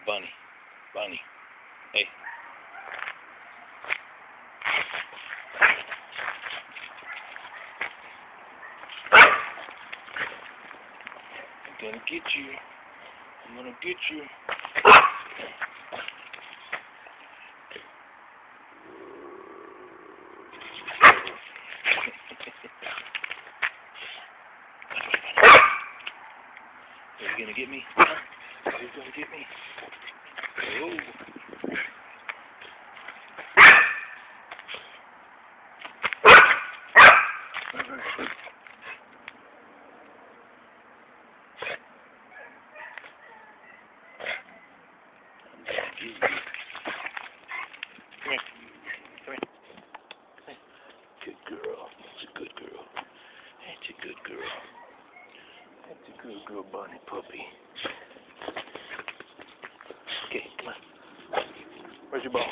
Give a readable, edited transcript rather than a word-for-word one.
Bunny. Bunny. Hey. I'm gonna get you. I'm gonna get you. Are you gonna get me? Huh? Are you gonna get me? Oh. Come here. Come here. Good girl. That's a good girl. That's a good girl. That's a good girl, bunny puppy. Okay, come on. Where's your ball?